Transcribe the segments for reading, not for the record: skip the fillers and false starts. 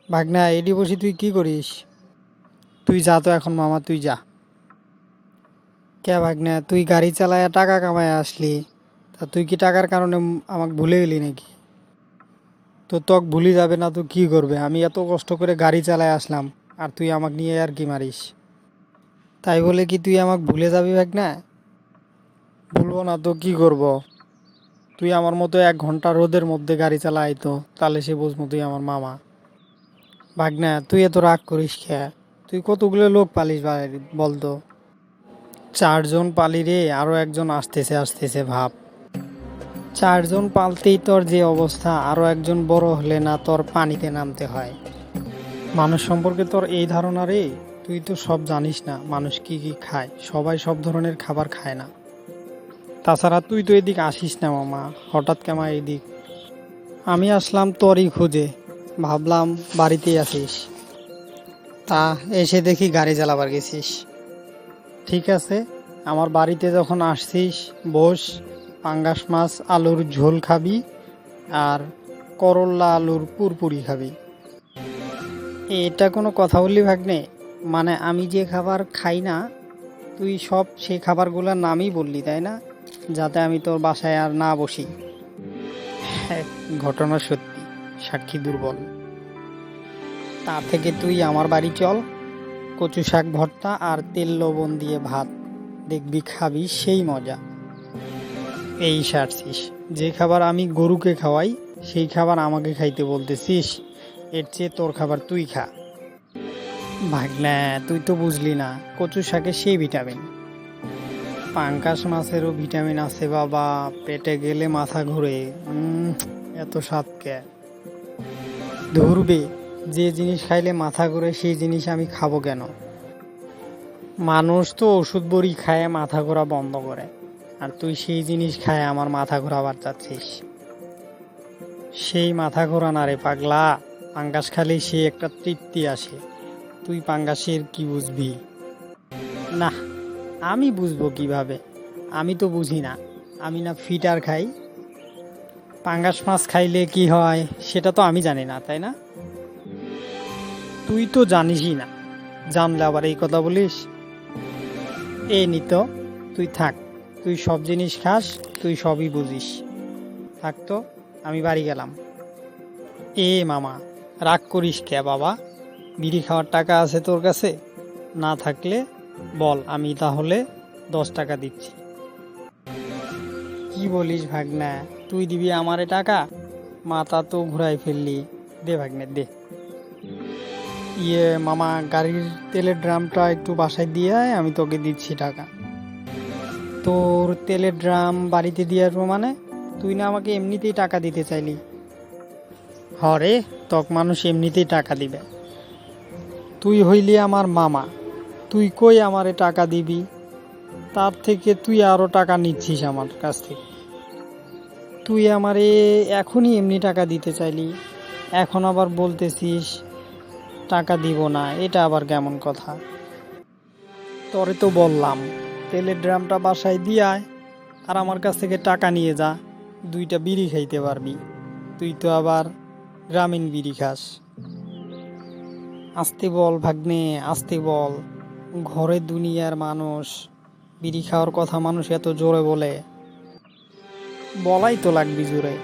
ভাগনা এডি বসি তুই কি করিস? তুই যা তো এখন মামা, তুই যা। কে ভাগনা, তুই গাড়ি চালায়া টাকা কামায় আসলি, তা তুই কি টাকার কারণে আমাকে ভুলে গেলি নাকি? তো তক ভুলি যাবে না তো কি করবে? আমি এত কষ্ট করে গাড়ি চালায় আসলাম, আর তুই আমাকে নিয়ে আর কি মারিস? তাই বলে কি তুই আমাকে ভুলে যাবি ভাগনা? ভুলবো না তো কি করব? তুই আমার মতো 1 ঘন্টা রোদের মধ্যে গাড়ি চালা আইতো, তাহলে সে বুঝবো তুই আমার মামা। ভাগনা তুই এত রাগ করিস কে? তুই কতগুলো লোক পালিস বলতো? 4 জন পালি রে, আরো একজন আসতেছে আসতেছে ভাব। 4 জন পালতেই তোর যে অবস্থা, আরো একজন বড় হলে না তোর পানিতে নামতে হয়? মানুষ সম্পর্কে তোর এই ধারণা রে? তুই তো সব জানিস না মানুষ কি কি খায়, সবাই সব ধরনের খাবার খায় না। তাছাড়া তুই তো এদিক আসিস না মামা, হঠাৎ কেমন এদিক? আমি আসলাম তোরই খুঁজে, ভাবলাম বাড়িতেই আছিস, তা এসে দেখি গাড়ি চালাবার গেছিস। ঠিক আছে, আমার বাড়িতে যখন আসছিস বস, পাঙ্গাস মাছ আলুর ঝোল খাবি, আর করল্লা আলুর পুরপুরি খাবি। এটা কোনো কথা বললি ভাগ্নে? মানে আমি যে খাবার খাই না, তুই সব সেই খাবারগুলোর নামই বললি তাই না, যাতে আমি তোর বাসায় আর না বসি। হ্যাঁ, ঘটনা সত্যি, সাক্ষী দুর্বল। তা থেকে তুই আমার বাড়ি চল, কচু শাক ভর্তা আর তেল লবণ দিয়ে ভাত, দেখবি খাবি সেই মজা। এই সারছিস, যে খাবার আমি গরুকে খাওয়াই সেই খাবার আমাকে খাইতে বলতেছিস? এর চেয়ে তোর খাবার তুই খা। ভাগনা তুই তো বুঝলি না, কচু শাকে সেই ভিটামিন। পাঙ্কাশ মাছেরও ভিটামিন আছে বাবা, পেটে গেলে মাথা ঘুরে। এত স্বাদ কে? ধরবে, যে জিনিস খাইলে মাথা ঘুরে সেই জিনিস আমি খাবো কেন? মানুষ তো ওষুধ বড়ি খায় মাথা ঘোরা বন্ধ করে, আর তুই সেই জিনিস খায় আমার মাথা ঘোরাবার চাচ্ছিস? সেই মাথা ঘোরা না রে পাগলা, পাঙ্গাস খালি সে একটা তৃপ্তি আসে। তুই পাঙ্গাসের কি বুঝবি? না, আমি বুঝবো কিভাবে? আমি তো বুঝি না, আমি না ফিটার খাই। পাঙ্গাস মাছ খাইলে কি হয় সেটা তো আমি জানি না, তাই না? তুই তো জানিসই না, জানলে আবার এই কথা বলিস? এই নিত, তুই থাক, তুই সব জিনিস খাস, তুই সবই বুঝিস। থাক তো, আমি বাড়ি গেলাম। এ মামা, রাগ করিস কে বাবা? বিড়ি খাওয়ার টাকা আছে তোর কাছে? না থাকলে বল, আমি তাহলে 10 টাকা দিচ্ছি। কি বলিস ভাগনা, তুই দিবি আমারে টাকা? মাথা তো ঘুরাই ফেললি। দে ভাগনে দে। মামা, গাড়ির তেলের ড্রামটা একটু বাসায় দিয়ে আয়, আমি তোকে দিচ্ছি টাকা। তোর তেলের ড্রাম বাড়িতে দিয়ে আসবো মানে? তুই না আমাকে এমনিতেই টাকা দিতে চাইলি? হরে, তক মানুষ এমনিতেই টাকা দিবে। তুই হইলি আমার মামা, তুই কই আমারে টাকা দিবি? তার থেকে তুই আরো টাকা নিচ্ছিস আমার কাছ থেকে। তুই আমারে এখনই এমনি টাকা দিতে চাইলি, এখন আবার বলতেছিস টাকা দিব না, এটা আবার কেমন কথা? তরে তো বললাম তেলের ড্রামটা বাসায় দিয়ে আয়, আর আমার কাছ থেকে টাকা নিয়ে যা, 2টা বিড়ি খাইতে পারবি। তুই তো আবার গ্রামীণ বিড়ি খাস। আসতে বল ভাগ্নে, আসতে বল। ঘরে দুনিয়ার মানুষ, বিড়ি খাওয়ার কথা মানুষ এত জোরে বলে? বলাই তো লাগবি জোরে।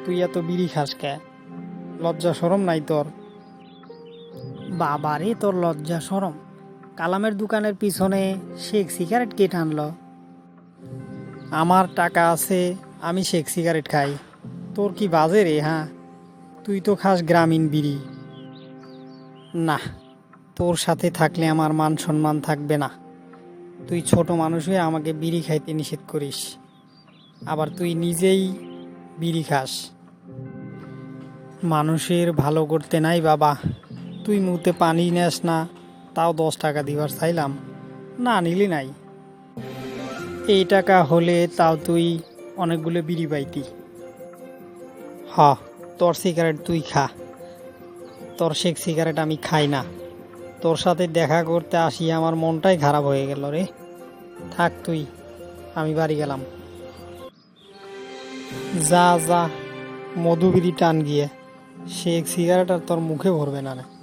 তুই এত বিড়ি খাস কে? লজ্জা শরম নাই তোর? বাবারে, তোর লজ্জা শরম? কালামের দোকানের পিছনে শেখ সিগারেট কে টানলো? আমার টাকা আছে, আমি শেখ সিগারেট খাই, তোর কি বাজে রে? হ্যাঁ, তুই তো খাস গ্রামীণ বিড়ি। না, তোর সাথে থাকলে আমার মান সম্মান থাকবে না। তুই ছোট মানুষ হয়ে আমাকে বিড়ি খাইতে নিষেধ করিস, আবার তুই নিজেই বিড়ি খাস। মানুষের ভালো করতে নাই বাবা, তুই মুতে পানি নেস না, তাও 10 টাকা দিবার চাইলাম, না নিলি নাই। এই টাকা হলে তাও তুই অনেকগুলো বিড়ি পাইতি। হ, তোর সিগারেট তুই খা, তোর শেখ সিগারেট আমি খাই না। তোর সাথে দেখা করতে আসি আমার মনটাই খারাপ হয়ে গেল রে। থাক তুই, আমি বাড়ি গেলাম। যা যা, মধু বিড়ি টান গিয়ে। সে এক সিগারেট আর তোর মুখে ভরবে না রে।